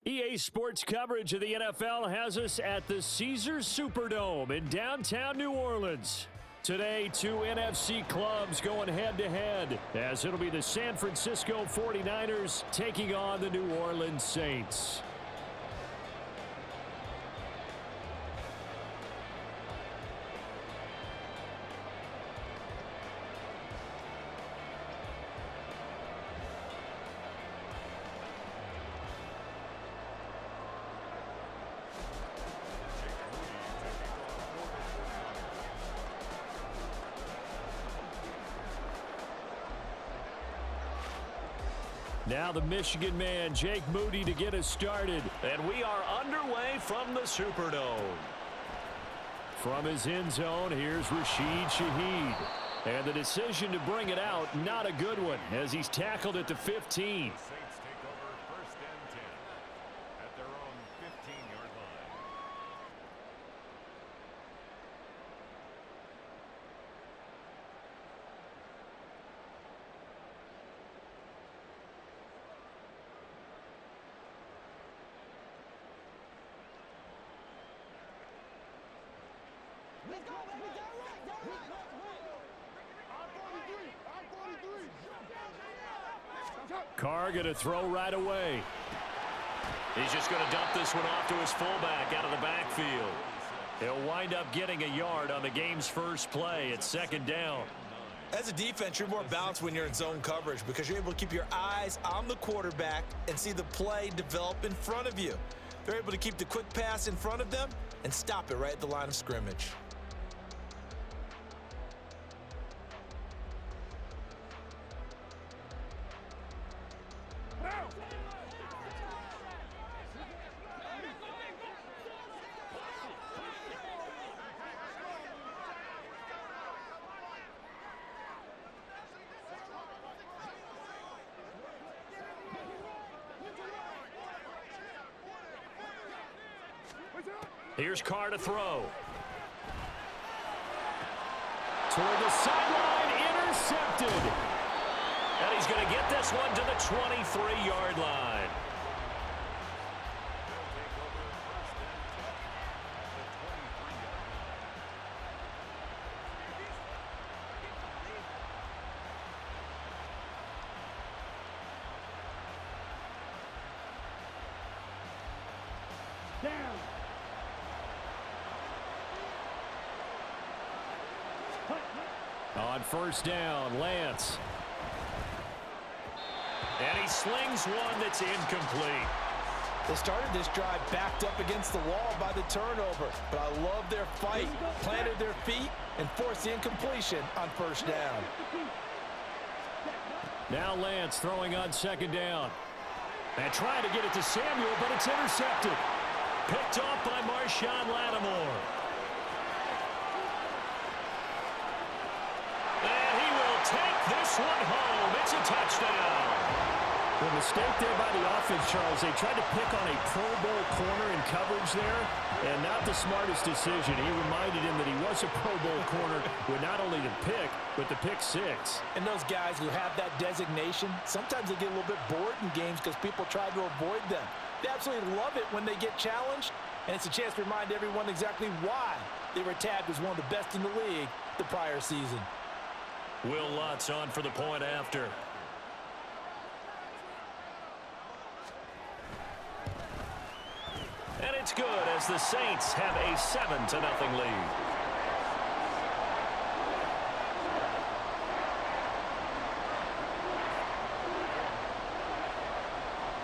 EA Sports coverage of the NFL has us at the Caesars Superdome in downtown New Orleans. Today, two NFC clubs going head-to-head, as it'll be the San Francisco 49ers taking on the New Orleans Saints. Now the Michigan man, Jake Moody, to get us started. And we are underway from the Superdome. From his end zone, here's Rashid Shaheed. And the decision to bring it out, not a good one, as he's tackled at the 15. Saints take over first and 10 at their own 15-yard line. Let's go, baby. Go right. Carr going to throw right away. He's just going to dump this one off to his fullback out of the backfield. He'll wind up getting a yard on the game's first play at second down. As a defense, you're more balanced when you're in zone coverage because you're able to keep your eyes on the quarterback and see the play develop in front of you. They're able to keep the quick pass in front of them and stop it right at the line of scrimmage. Here's Carr to throw. Toward the sideline, intercepted. And he's going to get this one to the 23-yard line. On first down, Lance. And he slings one that's incomplete. They started this drive backed up against the wall by the turnover, but I love their fight, planted their feet, and forced the incompletion on first down. Now Lance throwing on second down. And trying to get it to Samuel, but it's intercepted. Picked off by Marshawn Lattimore. Take this one home. It's a touchdown. The mistake there by the offense, Charles. They tried to pick on a Pro Bowl corner in coverage there, and not the smartest decision. He reminded him that he was a Pro Bowl corner with not only the pick, but the pick six. And those guys who have that designation, sometimes they get a little bit bored in games because people try to avoid them. They absolutely love it when they get challenged, and it's a chance to remind everyone exactly why they were tabbed as one of the best in the league the prior season. Will Lutz on for the point after. And it's good as the Saints have a 7-0 lead.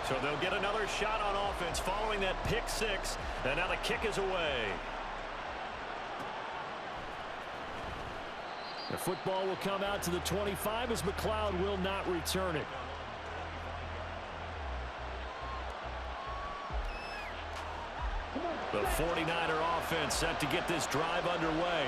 So they'll get another shot on offense following that pick six. And now the kick is away. The football will come out to the 25 as McLeod will not return it. The 49er offense set to get this drive underway.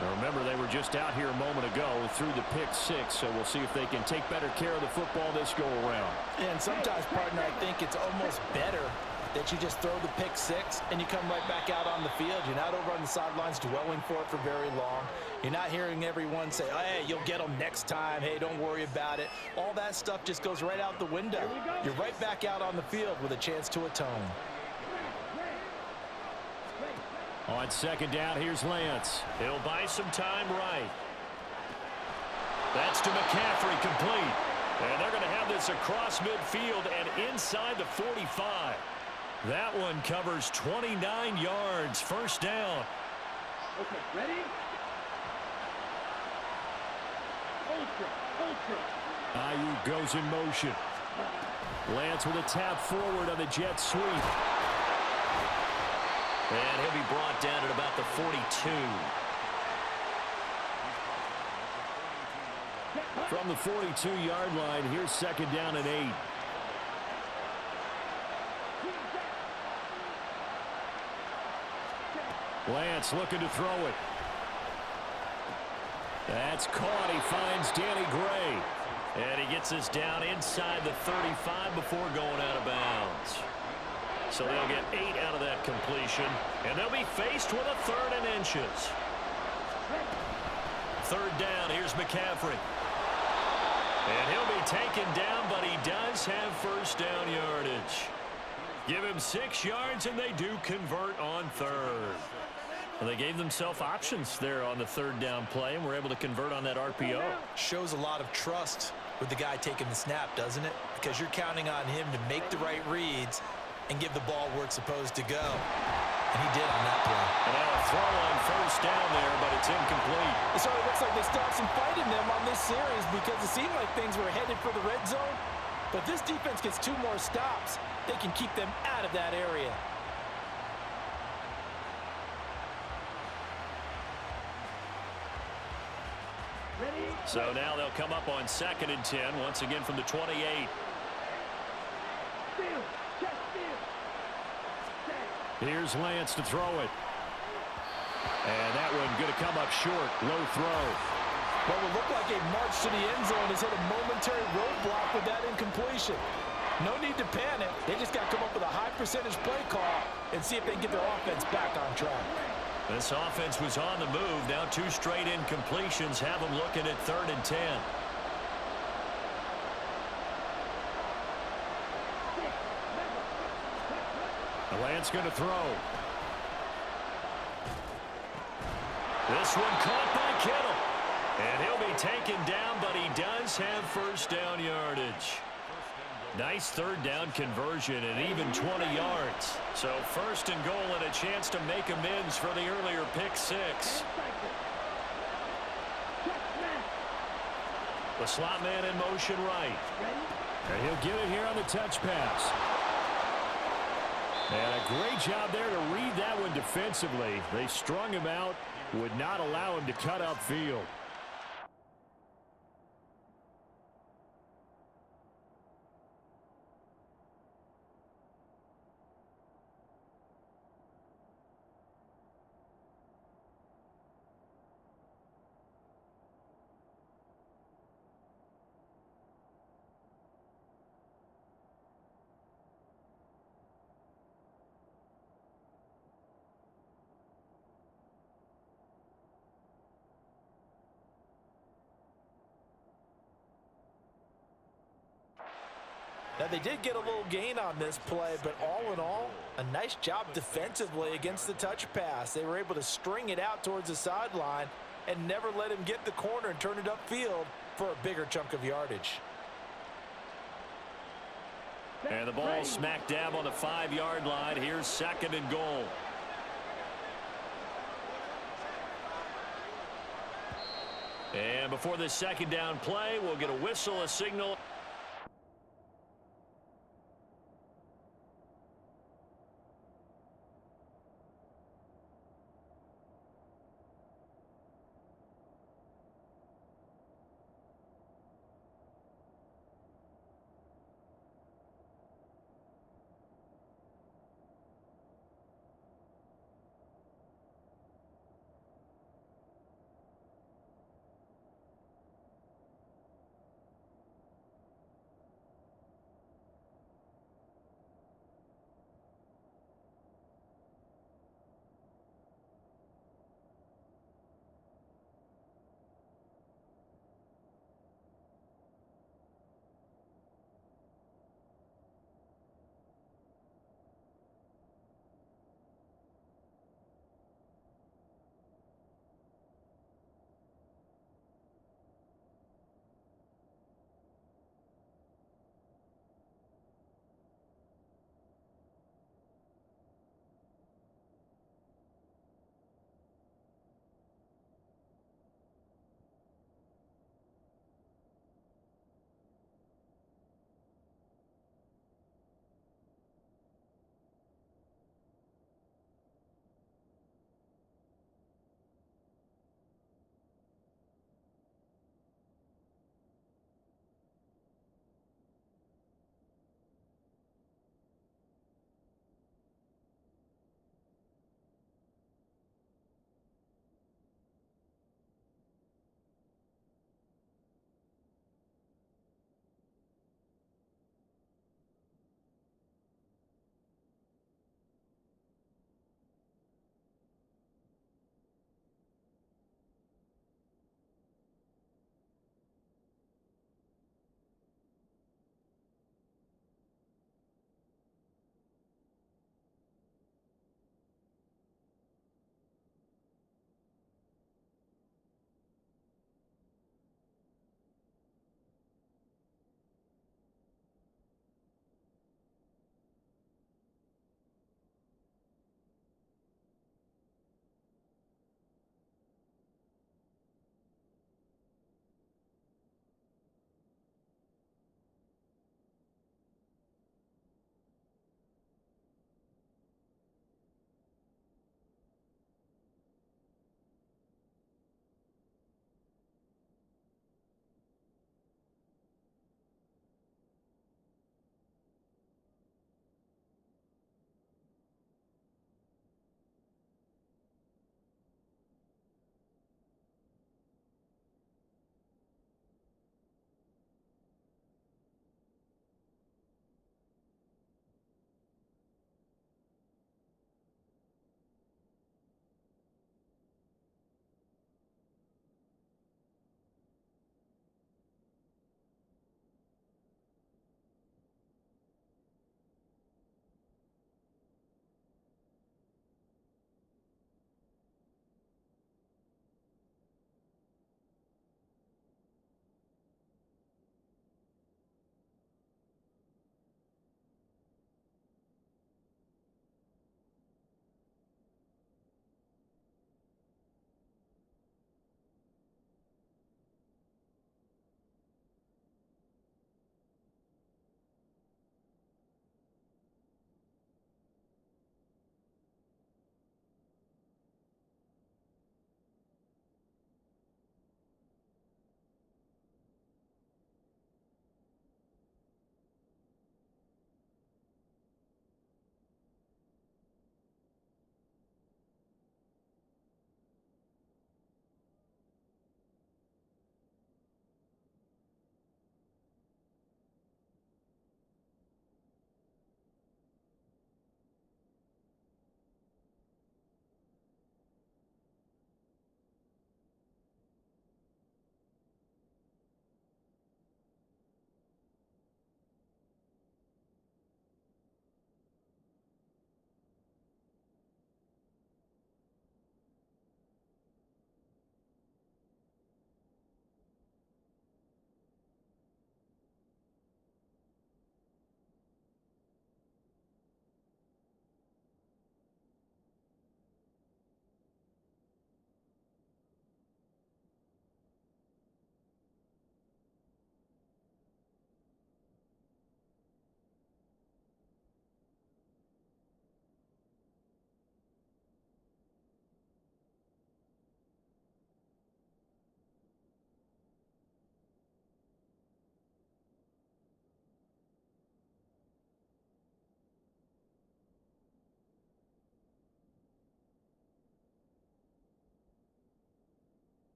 Now remember, they were just out here a moment ago through the pick six, so we'll see if they can take better care of the football this go around. And sometimes, partner, I think it's almost better that you just throw the pick six and you come right back out on the field. You're not over on the sidelines dwelling for it for very long. You're not hearing everyone say, oh, hey, you'll get them next time. Hey, don't worry about it. All that stuff just goes right out the window. You're right back out on the field with a chance to atone. On second down, here's Lance. He'll buy some time right. That's to McCaffrey, complete. And they're going to have this across midfield and inside the 45. That one covers 29 yards. First down. Okay, ready? Ultra. Ayuk goes in motion. Lance with a tap forward on the jet sweep. And he'll be brought down at about the 42. From the 42-yard line, here's second down and 8. Lance looking to throw it. That's caught. He finds Danny Gray. And he gets this down inside the 35 before going out of bounds. So they'll get 8 out of that completion. And they'll be faced with a 3rd and inches. Third down, here's McCaffrey. And he'll be taken down, but he does have first down yardage. Give him 6 yards, and they do convert on 3rd. Well, they gave themselves options there on the 3rd down play, and were able to convert on that RPO. Shows a lot of trust with the guy taking the snap, doesn't it? Because you're counting on him to make the right reads and give the ball where it's supposed to go. And he did on that play. And now a throw on first down there, but it's incomplete. It sort of looks like they still have some fight in them on this series because it seemed like things were headed for the red zone. But this defense gets 2 more stops. They can keep them out of that area. So now they'll come up on 2nd and 10, once again from the 28. Here's Lance to throw it. And that one going to come up short. Low throw. What will look like a march to the end zone has hit a momentary roadblock with that incompletion. No need to panic. They just got to come up with a high percentage play call and see if they can get their offense back on track. This offense was on the move. Now 2 straight incompletions have them looking at 3rd and 10. Lance going to throw. This one caught by Kittle. And he'll be taken down, but he does have first down yardage. Nice 3rd down conversion and even 20 yards. So 1st and goal and a chance to make amends for the earlier pick 6. The slot man in motion right. And he'll get it here on the touch pass. And a great job there to read that one defensively. They strung him out, would not allow him to cut upfield. Now, they did get a little gain on this play, but all in all, a nice job defensively against the touch pass. They were able to string it out towards the sideline and never let him get the corner and turn it upfield for a bigger chunk of yardage. And the ball smack dab on the 5-yard line. Here's 2nd and goal. And before this 2nd down play, we'll get a whistle, a signal.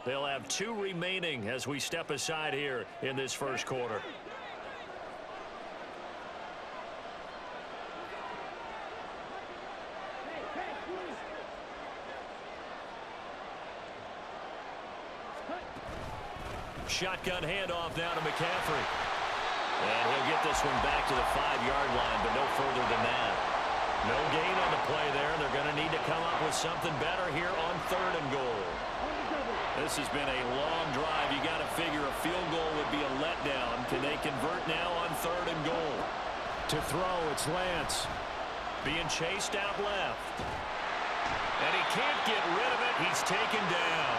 They'll have 2 remaining as we step aside here in this first quarter. Shotgun handoff now to McCaffrey. And he'll get this one back to the 5-yard line, but no further than that. No gain on the play there. They're going to need to come up with something better here on 3rd and goal. This has been a long drive. You got to figure a field goal would be a letdown. Can they convert now on 3rd and goal? To throw, it's Lance. Being chased out left. And he can't get rid of it. He's taken down.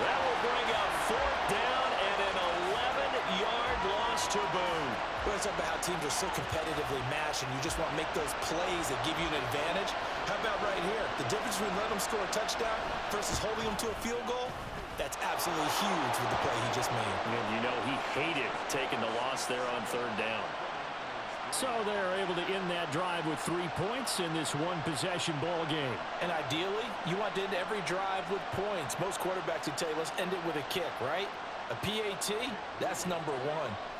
That will bring up 4th down and an 11-yard loss to boot. Well, it's about how teams are so competitively matched, and you just want to make those plays that give you an advantage. How about right here? The difference between letting them score a touchdown versus holding them to a field goal, that's absolutely huge with the play he just made. And you know he hated taking the loss there on 3rd down. So they're able to end that drive with 3 points in this one-possession ball game. And ideally, you want to end every drive with points. Most quarterbacks would tell you, let's end it with a kick, right? A PAT, that's number 1.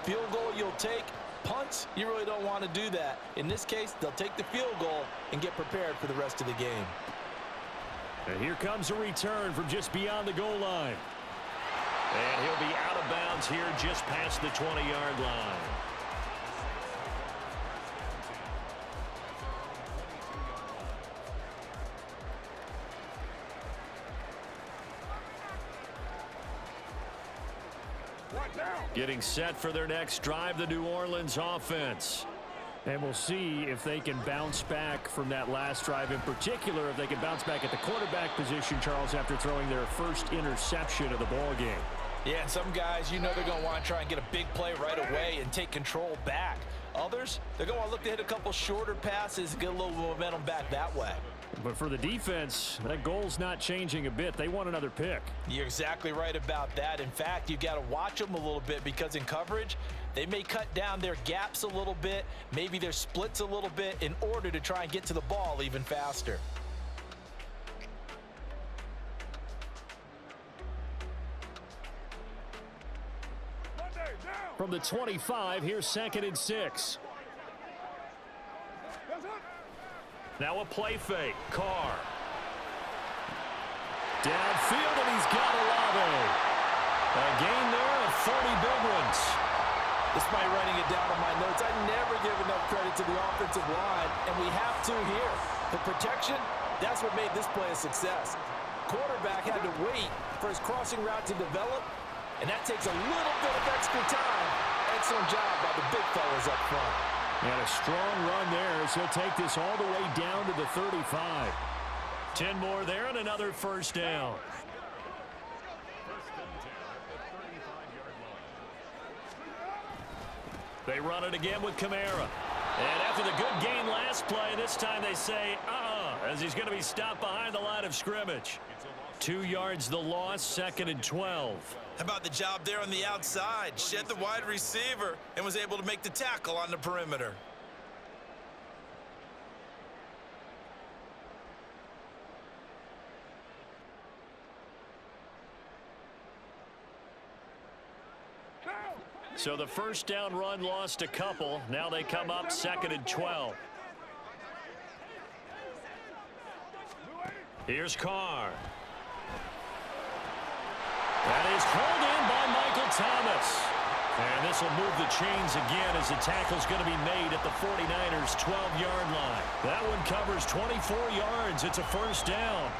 Field goal you'll take. Punts, you really don't want to do that. In this case, they'll take the field goal and get prepared for the rest of the game. And here comes a return from just beyond the goal line. And he'll be out of bounds here just past the 20-yard line. Getting set for their next drive, the New Orleans offense. And we'll see if they can bounce back from that last drive, in particular if they can bounce back at the quarterback position, Charles, after throwing their first interception of the ball game. Yeah, and some guys, you know they're going to want to try and get a big play right away and take control back. Others, they're going to want to look to hit a couple shorter passes and get a little momentum back that way. But for the defense, that goal's not changing a bit. They want another pick. You're exactly right about that. In fact, you've got to watch them a little bit because in coverage, they may cut down their gaps a little bit, maybe their splits a little bit in order to try and get to the ball even faster. From the 25, here's 2nd and 6. Now a play fake. Carr. Downfield, and he's got Olave. A gain there of 30 big ones. Despite writing it down on my notes, I never give enough credit to the offensive line, and we have to here. The protection, that's what made this play a success. Quarterback had to wait for his crossing route to develop, and that takes a little bit of extra time. Excellent job by the big fellas up front. And a strong run there as he'll take this all the way down to the 35. 10 more there and another 1st down. They run it again with Kamara. And after the good gain last play, this time they say, as he's going to be stopped behind the line of scrimmage. 2 yards the loss, 2nd and 12. How about the job there on the outside? Shed the wide receiver and was able to make the tackle on the perimeter. So the 1st down run lost a couple. Now they come up 2nd and 12. Here's Carr. That is pulled in by Michael Thomas. And this will move the chains again as the tackle's going to be made at the 49ers' 12-yard line. That one covers 24 yards. It's a 1st down.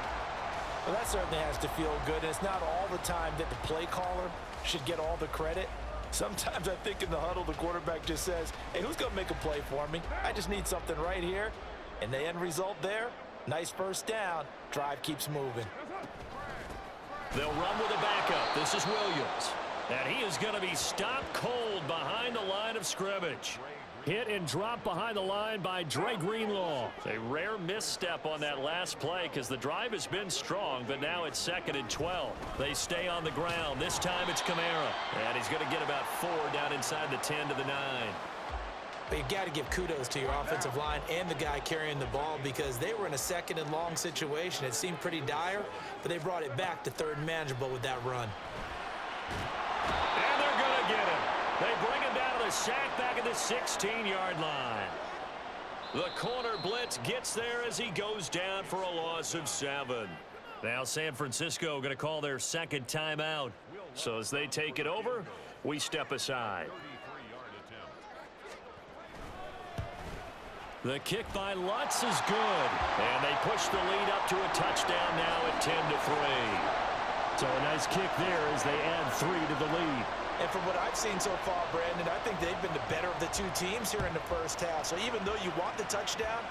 Well, that certainly has to feel good. It's not all the time that the play caller should get all the credit. Sometimes I think in the huddle, the quarterback just says, hey, who's going to make a play for me? I just need something right here. And the end result there, nice 1st down. Drive keeps moving. They'll run with a backup. This is Williams. And he is going to be stopped cold behind the line of scrimmage. Hit and drop behind the line by Dre Greenlaw. A rare misstep on that last play because the drive has been strong, but now it's 2nd and 12. They stay on the ground. This time it's Kamara. And he's going to get about 4 down inside the 10 to the 9. But you got to give kudos to your offensive line and the guy carrying the ball because they were in a second and long situation. It seemed pretty dire, but they brought it back to third and manageable with that run. And they're going to get him. They bring him down to the sack back at the 16-yard line. The corner blitz gets there as he goes down for a loss of 7. Now San Francisco going to call their second timeout. So as they take it over, we step aside. The kick by Lutz is good. And they push the lead up to a touchdown now at 10-3. So a nice kick there as they add 3 to the lead. And from what I've seen so far, Brandon, I think they've been the better of the two teams here in the first half. So even though you want the touchdown,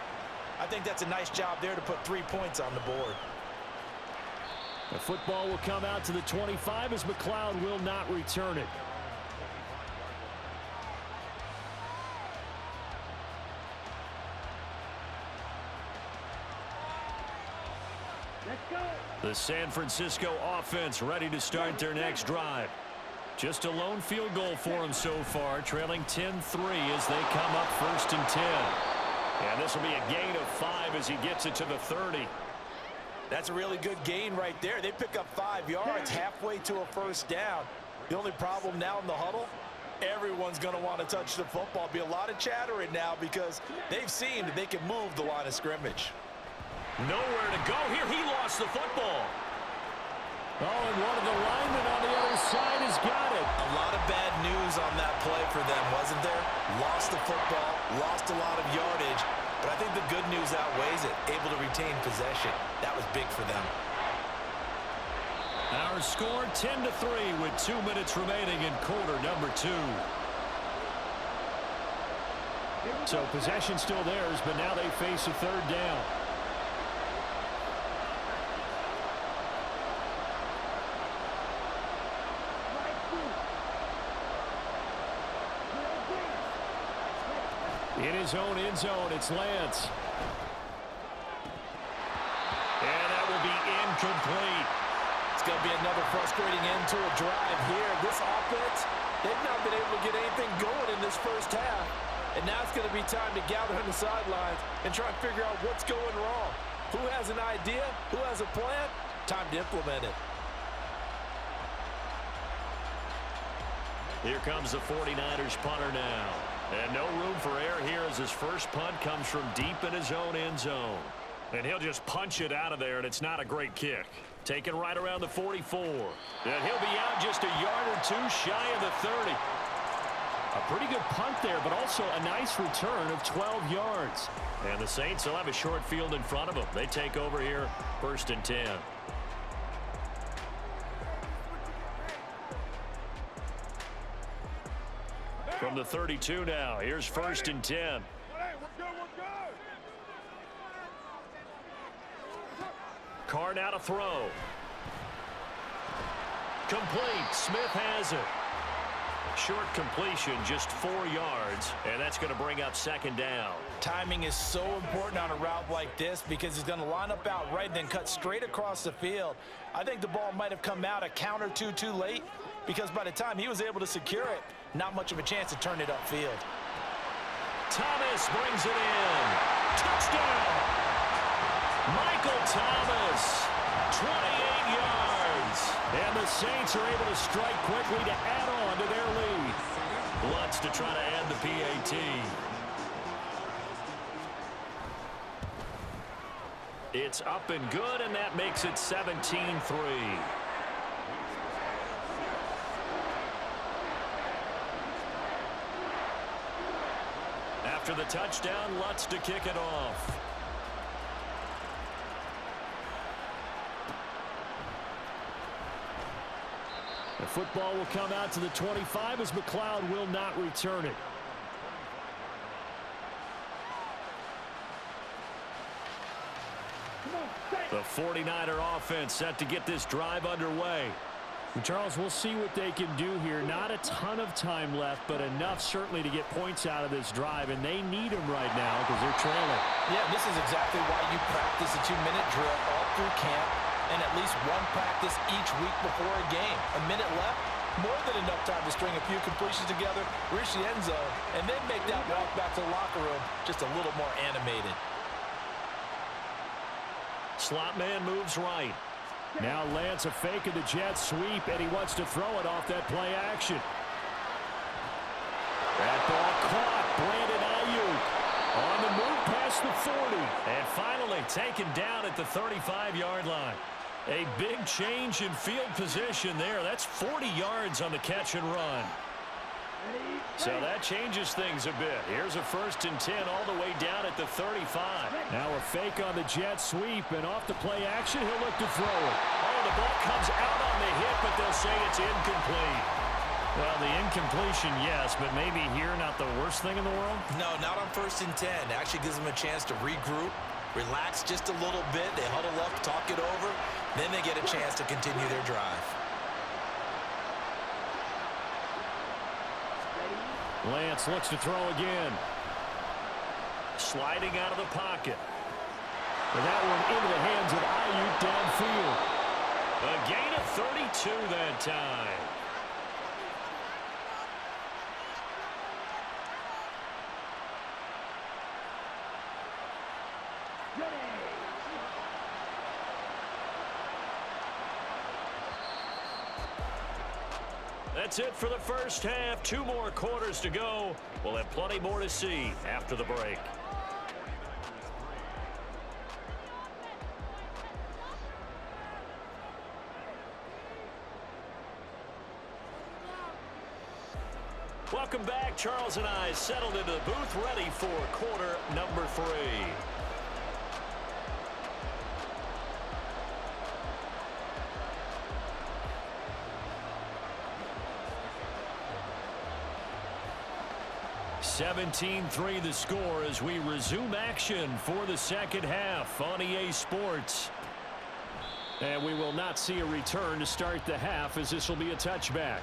I think that's a nice job there to put 3 points on the board. The football will come out to the 25 as McLeod will not return it. Let's go. The San Francisco offense ready to start their next drive. Just a lone field goal for him so far, trailing 10-3 as they come up 1st and 10. And this will be a gain of 5 as he gets it to the 30. That's a really good gain right there. They pick up 5 yards halfway to a first down. The only problem now in the huddle, everyone's going to want to touch the football. Be a lot of chattering now because they've seen that they can move the line of scrimmage. Nowhere to go here. He lost the football. Oh, and one of the linemen on the other side has got it. A lot of bad news on that play for them, wasn't there? Lost the football, lost a lot of yardage, but I think the good news outweighs it. Able to retain possession. That was big for them. Our score 10-3 with 2 minutes remaining in quarter number 2. So possession still theirs, but now they face a 3rd down. In his own end zone, it's Lance. And that will be incomplete. It's going to be another frustrating end to a drive here. This offense, they've not been able to get anything going in this first half. And now it's going to be time to gather on the sidelines and try and figure out what's going wrong. Who has an idea? Who has a plan? Time to implement it. Here comes the 49ers punter now. And no room for error here as his first punt comes from deep in his own end zone. And he'll just punch it out of there, and it's not a great kick. Taken right around the 44. And he'll be out just a yard or 2 shy of the 30. A pretty good punt there, but also a nice return of 12 yards. And the Saints will have a short field in front of them. They take over here 1st and 10. From the 32 now, here's 1st and 10. Carr now to throw. Complete. Smith has it. Short completion, just 4 yards, and that's going to bring up 2nd down. Timing is so important on a route like this because he's going to line up out right and then cut straight across the field. I think the ball might have come out a count or two too late because by the time he was able to secure it, not much of a chance to turn it upfield. Thomas brings it in. Touchdown! Michael Thomas, 28 yards. And the Saints are able to strike quickly to add on to their lead. Lutz to try to add the PAT. It's up and good, and that makes it 17-3. After the touchdown, Lutz to kick it off. The football will come out to the 25 as McLeod will not return it. The 49er offense set to get this drive underway. And Charles, we'll see what they can do here. Not a ton of time left, but enough certainly to get points out of this drive, and they need them right now because they're trailing. Yeah, this is exactly why you practice a 2-minute drill all through camp and at least one practice each week before a game. A minute left, more than enough time to string a few completions together, reach the end zone, and then make that walk back to the locker room just a little more animated. Slot man moves right. Now Lance a fake of the jet sweep, and he wants to throw it off that play action. That ball caught. Brandon Ayuk on the move past the 40. And finally taken down at the 35-yard line. A big change in field position there. That's 40 yards on the catch and run. So that changes things a bit. Here's a 1st and 10 all the way down at the 35. Now a fake on the jet sweep, and off the play action, he'll look to throw it. Oh, the ball comes out on the hit, but they'll say it's incomplete. Well, the incompletion, yes, but maybe here not the worst thing in the world? No, not on 1st and 10. Actually gives them a chance to regroup, relax just a little bit. They huddle up, talk it over. Then they get a chance to continue their drive. Lance looks to throw again. Sliding out of the pocket. And that one into the hands of Ayuk downfield. A gain of 32 that time. That's it for the first half. 2 more quarters to go. We'll have plenty more to see after the break. Welcome back. Charles and I settled into the booth, ready for quarter number 3. (17-3) the score as we resume action for the second half on EA Sports. And we will not see a return to start the half, as this will be a touchback.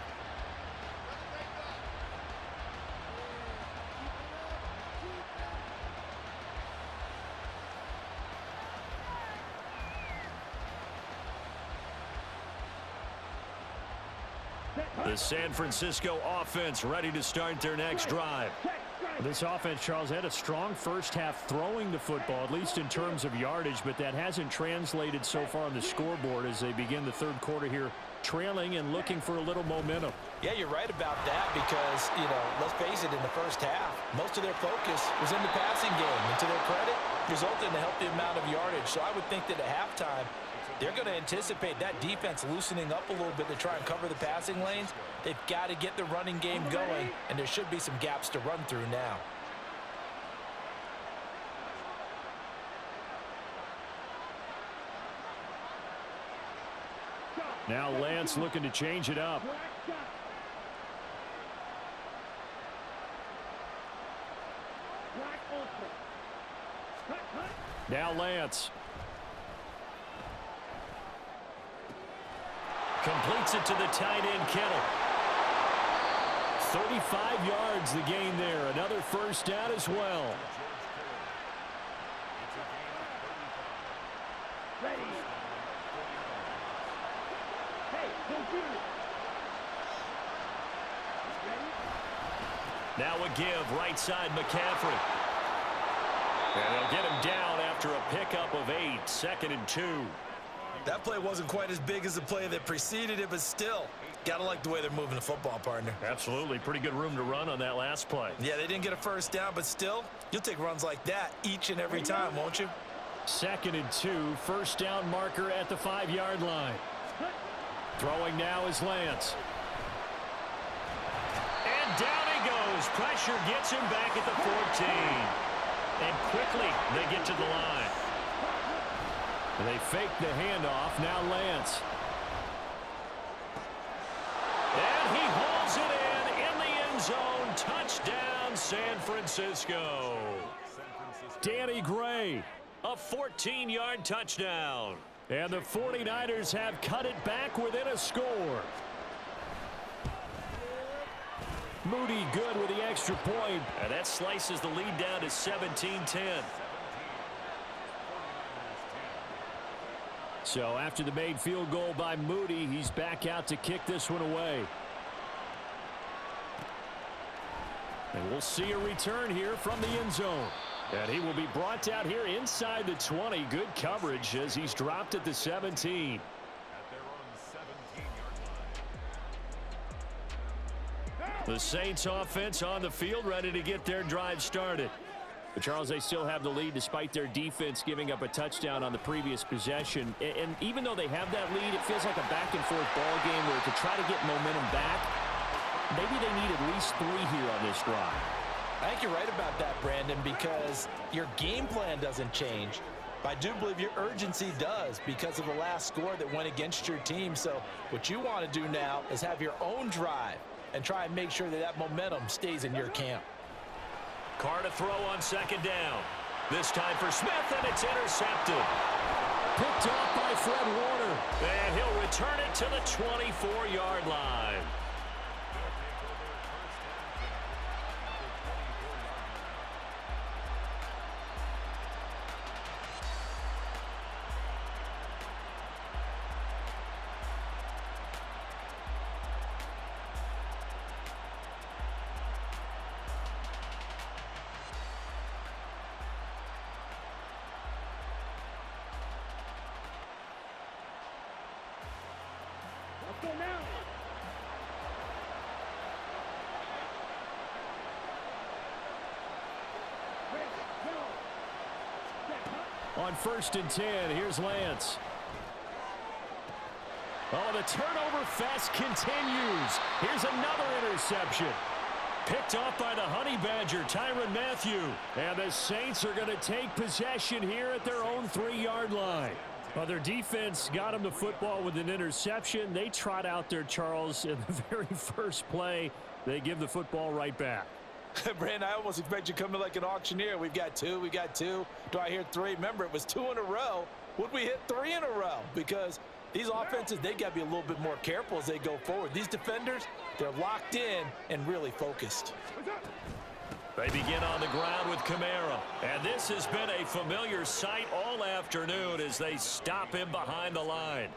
The San Francisco offense ready to start their next drive. This offense, Charles, had a strong first half throwing the football, at least in terms of yardage, but that hasn't translated so far on the scoreboard as they begin the third quarter here, trailing and looking for a little momentum. Yeah, you're right about that because, let's face it, in the first half, most of their focus was in the passing game. And to their credit, resulted in a healthy amount of yardage. So I would think that at halftime, they're going to anticipate that defense loosening up a little bit to try and cover the passing lanes. They've got to get the running game going, and there should be some gaps to run through now. Now Lance looking to change it up. Now Lance. Completes it to the tight end, Kittle. 35 yards the gain there. Another first down as well. Ready. Hey, don't do it. Now a give, right side McCaffrey. And they'll get him down after a pickup of 8, 2nd and 2. That play wasn't quite as big as the play that preceded it, but still, got to like the way they're moving the football, partner. Absolutely. Pretty good room to run on that last play. Yeah, they didn't get a first down, but still, you'll take runs like that each and every time, won't you? 2nd and 2, first down marker at the 5-yard line. Throwing now is Lance. And down he goes. Pressure gets him back at the 14. And quickly, they get to the line. They fake the handoff. Now Lance. And he hauls it in the end zone. Touchdown, San Francisco. Danny Gray. A 14-yard touchdown. And the 49ers have cut it back within a score. Moody good with the extra point. And that slices the lead down to 17-10. So after the made field goal by Moody, he's back out to kick this one away. And we'll see a return here from the end zone. And he will be brought out here inside the 20. Good coverage as he's dropped at the 17. At their own 17-yard line. The Saints offense on the field, ready to get their drive started. But Charles, they still have the lead despite their defense giving up a touchdown on the previous possession. And even though they have that lead, it feels like a back-and-forth ball game where to try to get momentum back, maybe they need at least 3 here on this drive. I think you're right about that, Brandon, because your game plan doesn't change. But I do believe your urgency does because of the last score that went against your team. So what you want to do now is have your own drive and try and make sure that that momentum stays in your camp. Carr to throw on second down. This time for Smith, and it's intercepted. Picked off by Fred Warner. And he'll return it to the 24-yard line. Let's go now. On 1st and 10, here's Lance. Oh, the turnover fest continues. Here's another interception. Picked off by the Honey Badger, Tyrann Mathieu. And the Saints are going to take possession here at their own 3-yard line. Well, their defense got them the football with an interception. They trot out there, Charles, in the very first play. They give the football right back. Brandon, I almost expect you to come in like an auctioneer. We've got 2, we got 2. Do I hear 3? Remember, it was 2 in a row. Would we hit 3 in a row? Because these offenses, they got to be a little bit more careful as they go forward. These defenders, they're locked in and really focused. They begin on the ground with Kamara. And this has been a familiar sight all afternoon as they stop him behind the line.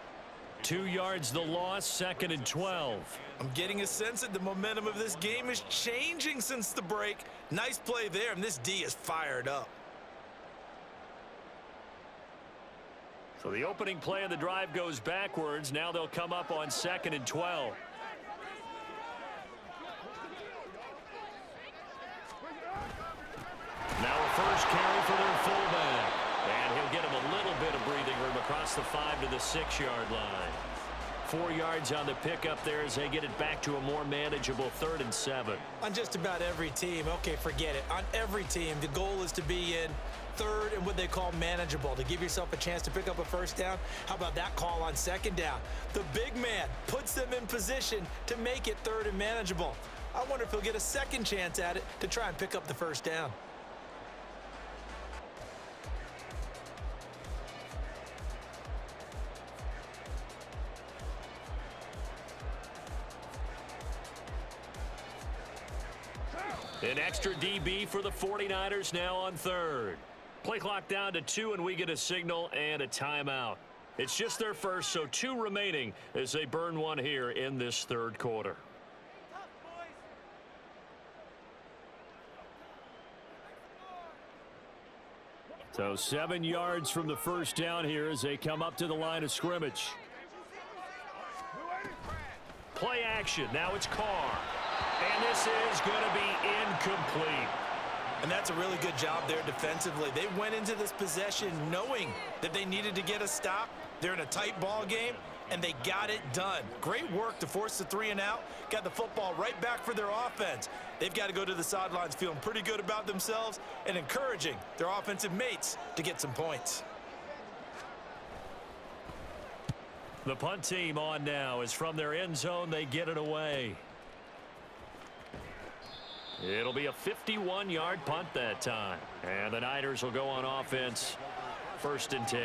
2 yards the loss, 2nd and 12. I'm getting a sense that the momentum of this game is changing since the break. Nice play there, and this D is fired up. So the opening play of the drive goes backwards. Now they'll come up on 2nd and 12. Now a first carry for their fullback. And he'll get him a little bit of breathing room across the 5 to the 6-yard line. 4 yards on the pickup there as they get it back to a more manageable 3rd and 7. On just about every team, okay, forget it. On every team, the goal is to be in 3rd and what they call manageable, to give yourself a chance to pick up a first down. How about that call on 2nd down? The big man puts them in position to make it 3rd and manageable. I wonder if he'll get a second chance at it to try and pick up the first down. An extra DB for the 49ers now on 3rd. Play clock down to 2, and we get a signal and a timeout. It's just their first, so 2 remaining as they burn one here in this 3rd quarter. So 7 yards from the first down here as they come up to the line of scrimmage. Play action. Now it's Carr. And this is going to be incomplete. And that's a really good job there defensively. They went into this possession knowing that they needed to get a stop. They're in a tight ball game, and they got it done. Great work to force the 3 and out. Got the football right back for their offense. They've got to go to the sidelines feeling pretty good about themselves and encouraging their offensive mates to get some points. The punt team on now is from their end zone. They get it away. It'll be a 51-yard punt that time. And the Niners will go on offense. 1st and 10.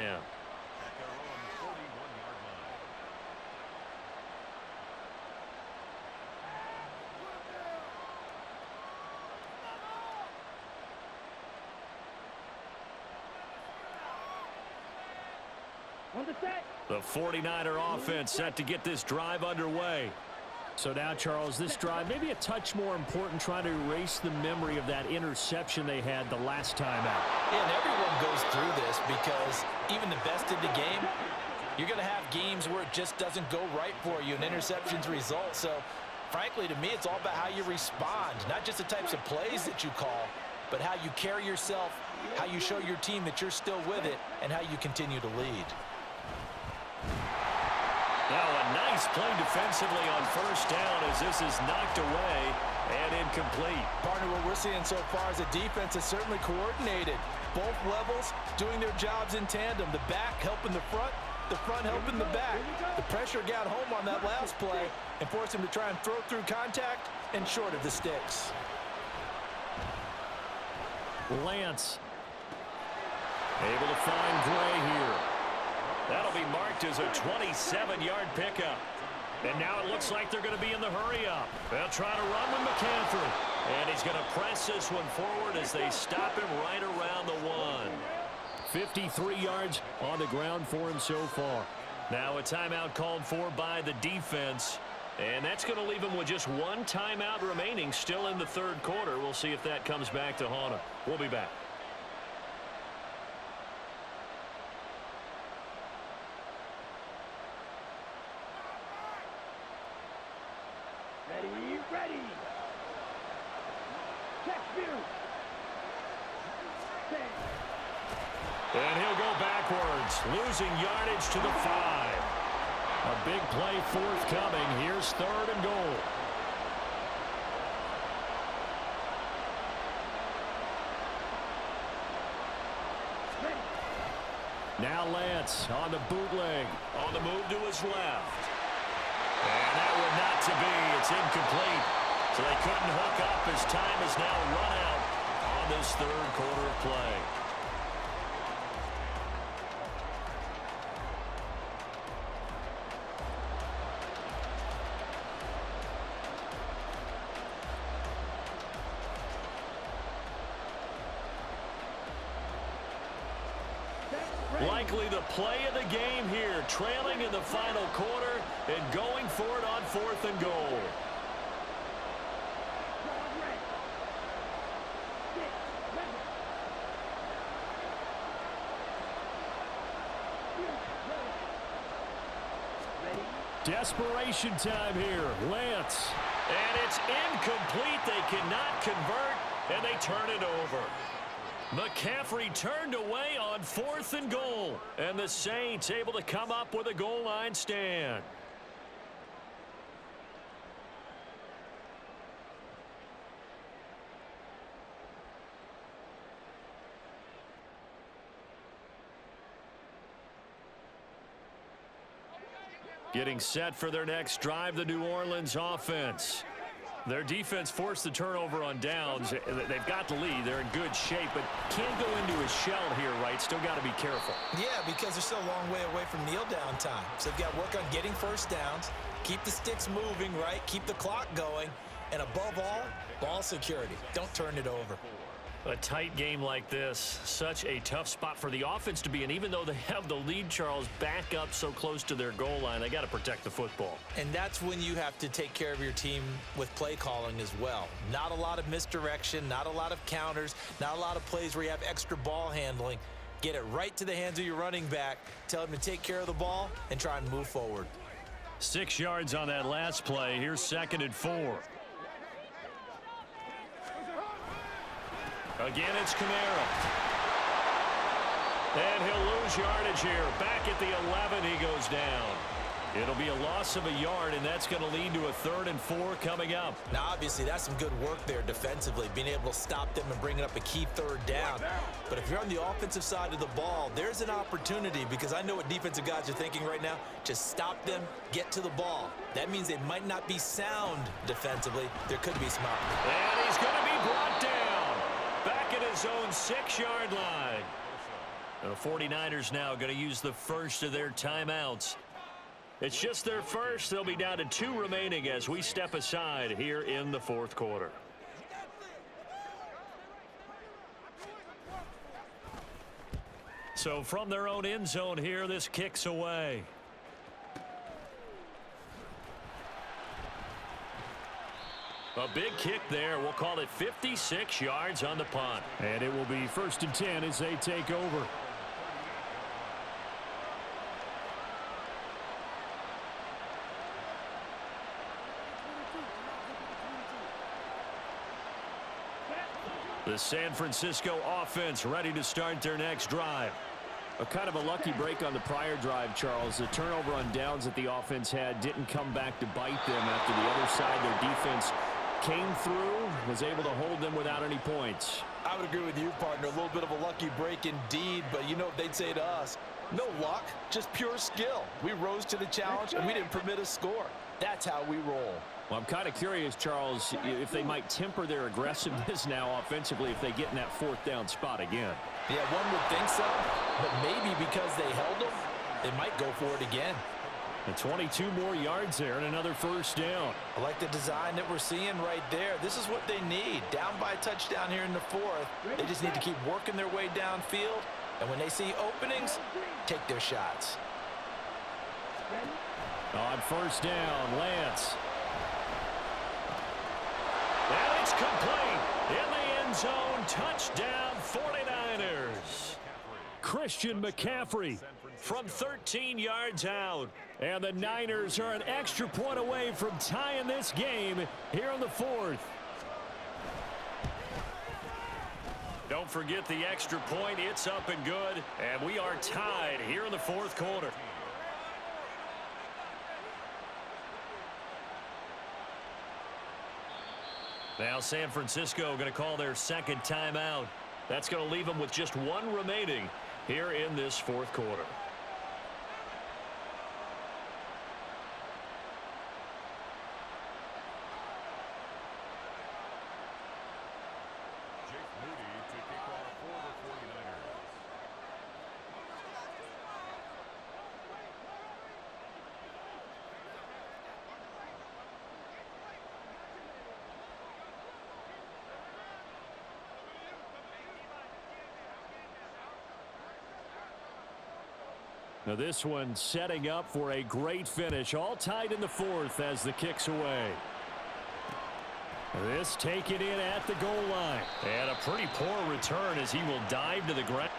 On the set. The 49er offense set to get this drive underway. So now, Charles, this drive maybe a touch more important, trying to erase the memory of that interception they had the last time out. Yeah, and everyone goes through this because even the best in the game, you're going to have games where it just doesn't go right for you and interceptions result. So, frankly, to me, it's all about how you respond, not just the types of plays that you call, but how you carry yourself, how you show your team that you're still with it, and how you continue to lead. Now a nice play defensively on first down as this is knocked away and incomplete. Partner, what we're seeing so far is a defense is certainly coordinated. Both levels doing their jobs in tandem. The back helping the front helping the back. The pressure got home on that last play and forced him to try and throw through contact and short of the sticks. Lance able to find Gray here. That'll be marked as a 27-yard pickup. And now it looks like they're going to be in the hurry-up. They'll try to run with McCaffrey. And he's going to press this one forward as they stop him right around the 1. 53 yards on the ground for him so far. Now a timeout called for by the defense. And that's going to leave him with just one timeout remaining still in the third quarter. We'll see if that comes back to haunt him. We'll be back. Ready. Check view. And he'll go backwards, losing yardage to the 5. A big play forthcoming. Here's third and goal. Now Lance on the bootleg. On the move to his left. And that one not to be. It's incomplete. So they couldn't hook up as time is now run out on this third quarter of play. Likely the play of the game here, trailing in the final quarter and going for it on 4th and goal. Desperation time here. Lance. And it's incomplete. They cannot convert, and they turn it over. McCaffrey turned away on 4th and goal. And the Saints able to come up with a goal line stand. Getting set for their next drive, the New Orleans offense. Their defense forced the turnover on downs. They've got the lead. They're in good shape, but can't go into a shell here, right? Still got to be careful. Yeah, because they're still a long way away from kneel down time. So they've got to work on getting first downs, keep the sticks moving, right? Keep the clock going. And above all, ball security. Don't turn it over. A tight game like this, such a tough spot for the offense to be in. Even though they have the lead, Charles, back up so close to their goal line, they got to protect the football. And that's when you have to take care of your team with play calling as well. Not a lot of misdirection, not a lot of counters, not a lot of plays where you have extra ball handling. Get it right to the hands of your running back, tell him to take care of the ball, and try and move forward. 6 yards on that last play. Here's 2nd and 4. Again, it's Kamara. And he'll lose yardage here. Back at the 11, he goes down. It'll be a loss of a yard, and that's going to lead to a 3rd and 4 coming up. Now, obviously, that's some good work there defensively, being able to stop them and bringing up a key 3rd down. But if you're on the offensive side of the ball, there's an opportunity, because I know what defensive guys are thinking right now. Just stop them, get to the ball. That means they might not be sound defensively. There could be smart. And he's going to be brought down. Back at his own 6-yard line. The 49ers now going to use the first of their timeouts. It's just their first. They'll be down to 2 remaining as we step aside here in the 4th quarter. So from their own end zone here, this kicks away. A big kick there. We'll call it 56 yards on the punt. And it will be 1st and 10 as they take over. The San Francisco offense ready to start their next drive. A kind of a lucky break on the prior drive, Charles. The turnover on downs that the offense had didn't come back to bite them after the other side. Their defense came through, was able to hold them without any points. I would agree with you, partner. A little bit of a lucky break indeed, but you know what they'd say to us? No luck, just pure skill. We rose to the challenge, and we didn't permit a score. That's how we roll. Well, I'm kind of curious, Charles, if they might temper their aggressiveness now offensively if they get in that 4th down spot again. Yeah, one would think so, but maybe because they held them, they might go for it again. And 22 more yards there and another 1st down. I like the design that we're seeing right there. This is what they need. Down by a touchdown here in the 4th. They just need to keep working their way downfield. And when they see openings, take their shots. On 1st down, Lance. And it's complete. In the end zone, touchdown 49ers. Christian McCaffrey From 13 yards out. and the Niners are an extra point away from tying this game here in the 4th. Don't forget the extra point. It's up and good. And we are tied here in the 4th quarter. Now San Francisco going to call their 2nd timeout. That's going to leave them with just 1 remaining here in this 4th quarter. Now this one setting up for a great finish. All tied in the 4th as the kick's away. This taken in at the goal line. And a pretty poor return as he will dive to the ground.